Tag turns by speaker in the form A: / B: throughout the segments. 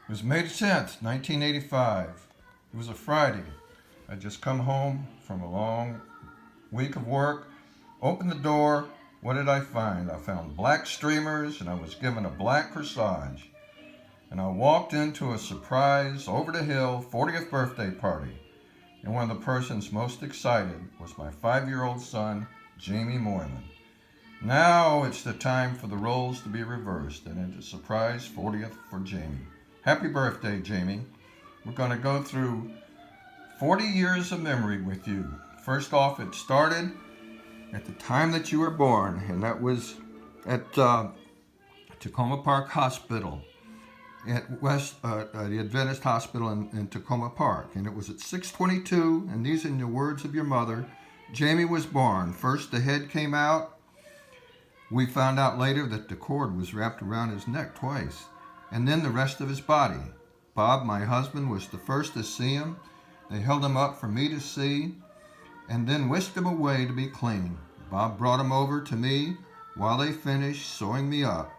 A: It was May 10th, 1985. It was a Friday. I'd just come home from a long week of work, opened the door. What did I find? I found black streamers and I was given a black corsage. And I walked into a surprise, over the hill 40th birthday party. And one of the persons most excited was my 5-year-old son, Jamey Moylan. Now it's the time for the roles to be reversed and into surprise 40th for Jamey. Happy birthday, Jamey. We're going to go through 40 years of memory with you. First off, it started at the time that you were born, and that was at Tacoma Park Hospital, at the Adventist Hospital in Tacoma Park. And it was at 6:22, and these are in the words of your mother, Jamey was born. First the head came out. We found out later that the cord was wrapped around his neck twice, and then the rest of his body. Bob, my husband, was the first to see him. They held him up for me to see, and then whisked him away to be clean. Bob brought him over to me. While they finished sewing me up,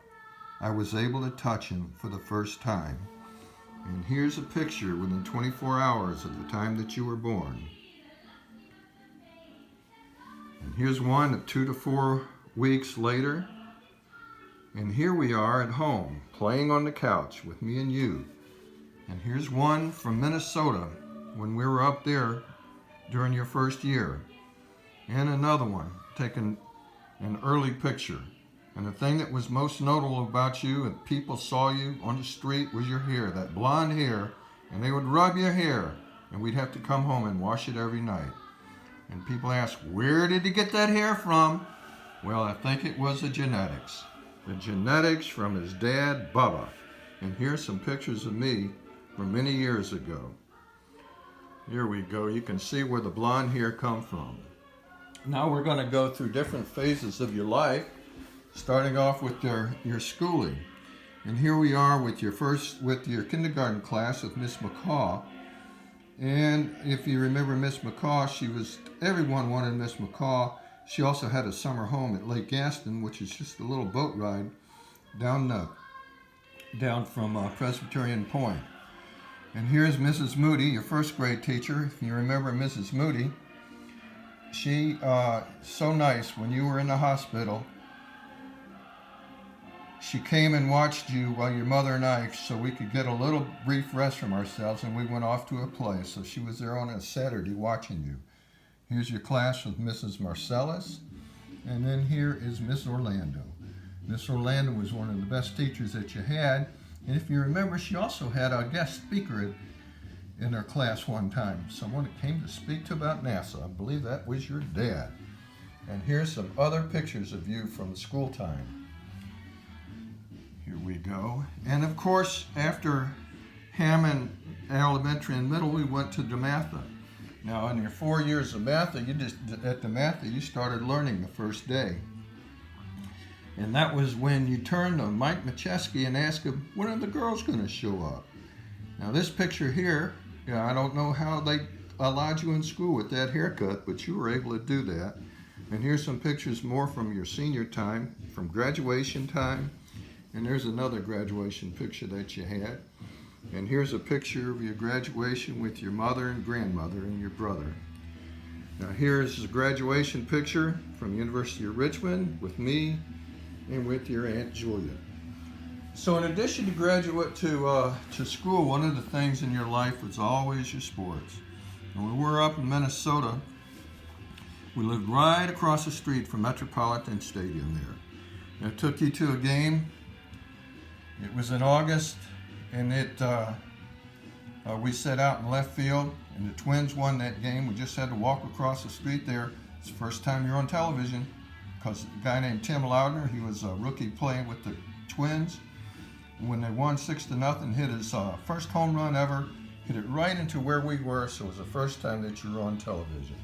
A: I was able to touch him for the first time. And here's a picture within 24 hours of the time that you were born. And here's one at 2 to 4 weeks later. And here we are at home, playing on the couch with me and you. And here's one from Minnesota when we were up there during your first year. And another one, taken an early picture. And the thing that was most notable about you, and people saw you on the street, was your hair, that blonde hair. And they would rub your hair, and we'd have to come home and wash it every night. And people ask, where did you get that hair from? Well, I think it was the genetics. The genetics from his dad, Bubba. And here's some pictures of me from many years ago. Here we go. You can see where the blonde hair come from. Now we're going to go through different phases of your life, starting off with your schooling. And here we are with your kindergarten class with Miss McCaw. And if you remember Miss McCaw, everyone wanted Miss McCaw. She also had a summer home at Lake Gaston, which is just a little boat ride down from Presbyterian Point. And here's Mrs. Moody, your first grade teacher. If you remember Mrs. Moody, she so nice when you were in the hospital. She came and watched you while your mother and I, so we could get a little brief rest from ourselves, and we went off to a play. So she was there on a Saturday watching you. Here's your class with Mrs. Marcellus, and then here is Miss Orlando. Miss Orlando was one of the best teachers that you had, and if you remember, she also had a guest speaker in her class one time, someone that came to speak to about NASA. I believe that was your dad. And here's some other pictures of you from the school time. Here we go. And of course, after Hammond Elementary and Middle, we went to DeMatha. Now, in your 4 years of Matha, at DeMatha, you started learning the first day. And that was when you turned to Mike Macheski and asked him, when are the girls going to show up? Now, this picture here, I don't know how they allowed you in school with that haircut, but you were able to do that. And here's some pictures more from your senior time, from graduation time. And there's another graduation picture that you had. And here's a picture of your graduation with your mother and grandmother and your brother. Now here's a graduation picture from the University of Richmond with me and with your Aunt Julia. So in addition to graduate to school, one of the things in your life was always your sports. When we were up in Minnesota, we lived right across the street from Metropolitan Stadium there. I took you to a game. It was in August, and we set out in left field, and the Twins won that game. We just had to walk across the street there. It's the first time you're on television, because a guy named Tim Loudner, he was a rookie playing with the Twins. And when they won 6-0, hit his first home run ever, hit it right into where we were, so it was the first time that you were on television.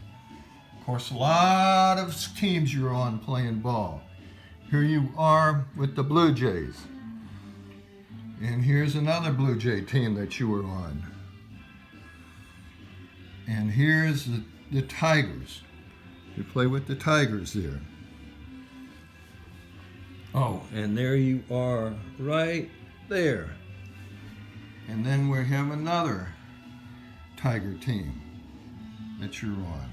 A: Of course, a lot of teams you were on playing ball. Here you are with the Blue Jays. And here's another Blue Jay team that you were on. And here's the Tigers. You play with the Tigers there. Oh, and there you are right there. And then we have another Tiger team that you're on.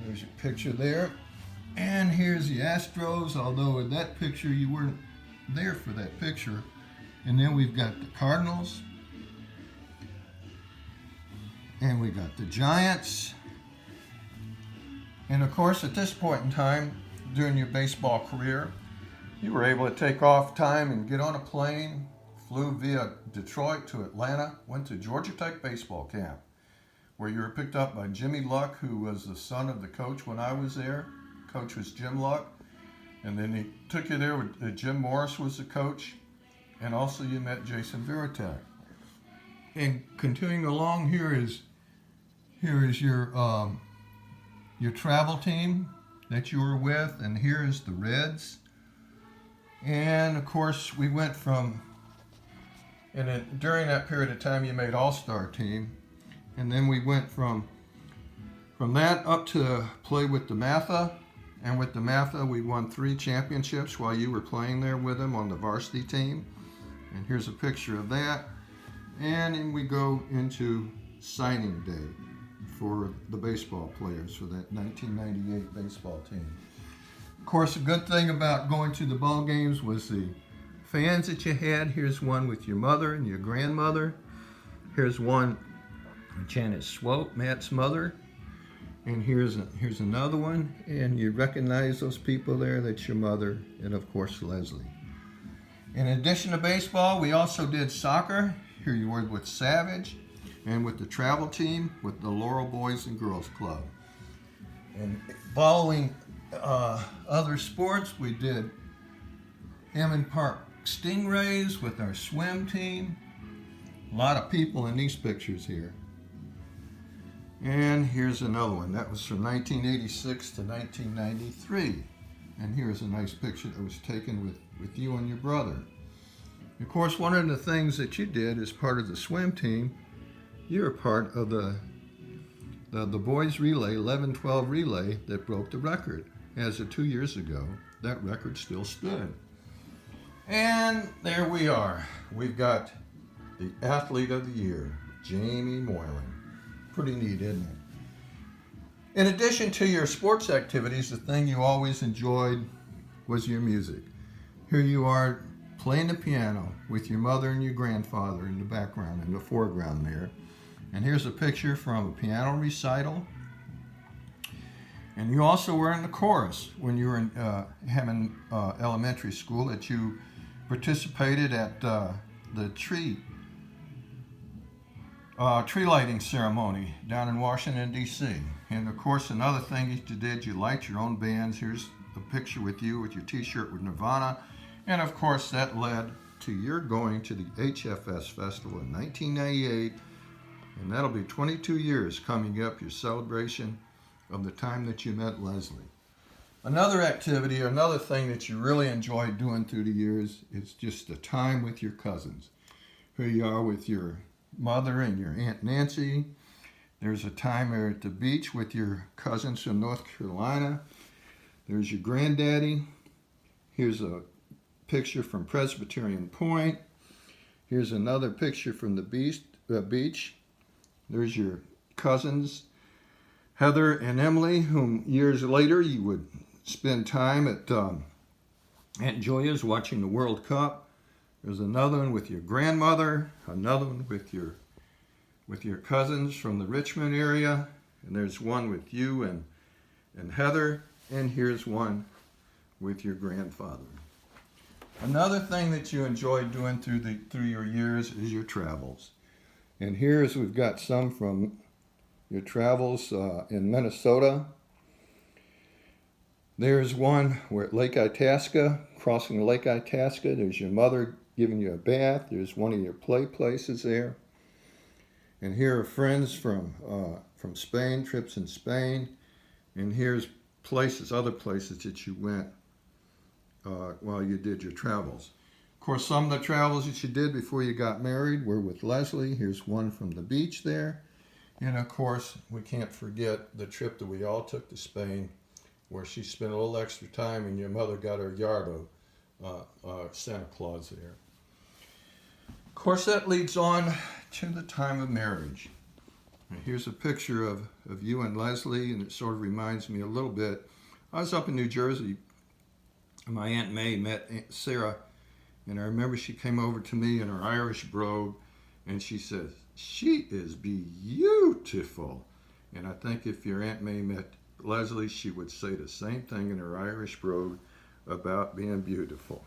A: There's your picture there. And here's the Astros, although in that picture you weren't there for that picture. And then we've got the Cardinals. And we got the Giants. And of course, at this point in time, during your baseball career, you were able to take off time and get on a plane, flew via Detroit to Atlanta, went to Georgia Tech baseball camp, where you were picked up by Jimmy Luck, who was the son of the coach when I was there. Coach was Jim Luck. And then he took you there with Jim Morris was the coach. And also you met Jason Veritek. And continuing along, here is your travel team that you were with, and here is the Reds. And of course, we went from, and during that period of time, you made All-Star team, and then we went from that up to play with the Matha, and with the Matha, we won 3 championships while you were playing there with them on the varsity team. And here's a picture of that. And then we go into signing day for the baseball players for that 1998 baseball team. Of course, a good thing about going to the ball games was the fans that you had. Here's one with your mother and your grandmother. Here's one with Janet Swope, Matt's mother. And here's another one. And you recognize those people there. That's your mother and, of course, Leslie. In addition to baseball, we also did soccer. Here you were with Savage and with the travel team with the Laurel Boys and Girls Club. And following other sports, we did Hammond Park Stingrays with our swim team. A lot of people in these pictures here. And here's another one. That was from 1986 to 1993. And here's a nice picture that was taken with you and your brother. Of course, one of the things that you did as part of the swim team, you're a part of the boys relay, 11-12 relay that broke the record. As of 2 years ago, that record still stood. And there we are. We've got the Athlete of the Year, Jamey Moylan. Pretty neat, isn't it? In addition to your sports activities, the thing you always enjoyed was your music. Here you are playing the piano with your mother and your grandfather in the background, in the foreground there. And here's a picture from a piano recital. And you also were in the chorus when you were in Hammond Elementary School, that you participated at the tree lighting ceremony down in Washington, D.C. And of course, another thing that you did, you liked your own bands. Here's a picture with you with your t-shirt with Nirvana. And of course, that led to your going to the HFS Festival in 1998. And that'll be 22 years coming up, your celebration of the time that you met Leslie. Another activity, another thing that you really enjoyed doing through the years is just the time with your cousins. Here you are with your mother and your Aunt Nancy. There's a time there at the beach with your cousins from North Carolina. There's your granddaddy. Here's a picture from Presbyterian Point. Here's another picture from the beach. There's your cousins, Heather and Emily, whom years later you would spend time at Aunt Julia's watching the World Cup. There's another one with your grandmother, another one with your cousins from the Richmond area, and there's one with you and Heather, and here's one with your grandfather. Another thing that you enjoyed doing through your years is your travels. And here's, we've got some from your travels in Minnesota. There's one, we're at Lake Itasca, crossing Lake Itasca. There's your mother giving you a bath. There's one of your play places there. And here are friends from Spain, trips in Spain. And here's places, other places that you went while you did your travels. Of course, some of the travels that you did before you got married were with Leslie. Here's one from the beach there. And of course, we can't forget the trip that we all took to Spain, where she spent a little extra time and your mother got her yard of Santa Claus there. Of course, that leads on to the time of marriage. And here's a picture of you and Leslie, and it sort of reminds me a little bit. I was up in New Jersey, and my Aunt May met Aunt Sarah, and I remember she came over to me in her Irish brogue, and she says, "She is beautiful." And I think if your Aunt May met Leslie, she would say the same thing in her Irish brogue about being beautiful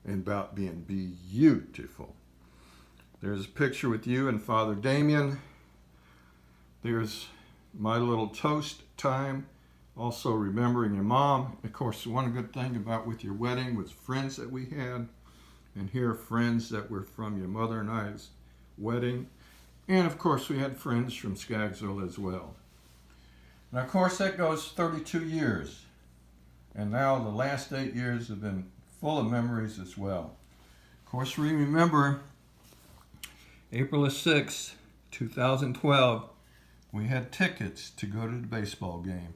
A: and about being beautiful. There's a picture with you and Father Damien. There's my little toast time, also remembering your mom. Of course, one good thing about with your wedding was friends that we had, and here are friends that were from your mother and I's wedding. And of course, we had friends from Skaggsville as well. And of course, that goes 32 years. And now the last 8 years have been full of memories as well. Of course, we remember April 6, 2012, we had tickets to go to the baseball game.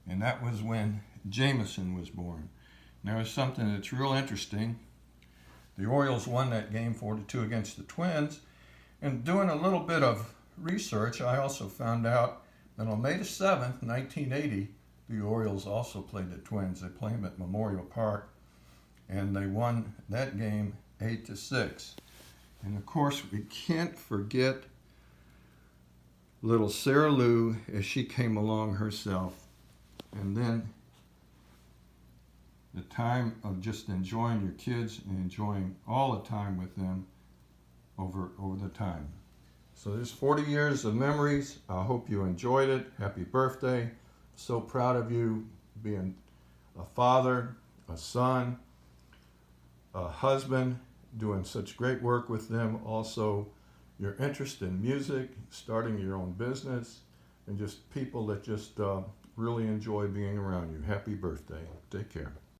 A: And that was when Jameson was born. Now, there's something that's real interesting. The Orioles won that game 4-2 against the Twins. And doing a little bit of research, I also found out that on May 7th, 1980, the Orioles also played the Twins. They played them at Memorial Park, and they won that game 8-6. And of course, we can't forget little Sarah Lou as she came along herself. And then the time of just enjoying your kids and enjoying all the time with them over the time. So there's 40 years of memories. I hope you enjoyed it. Happy birthday. So proud of you being a father, a son, a husband, doing such great work with them. Also, your interest in music, starting your own business, and just people that just really enjoy being around you. Happy birthday. Take care.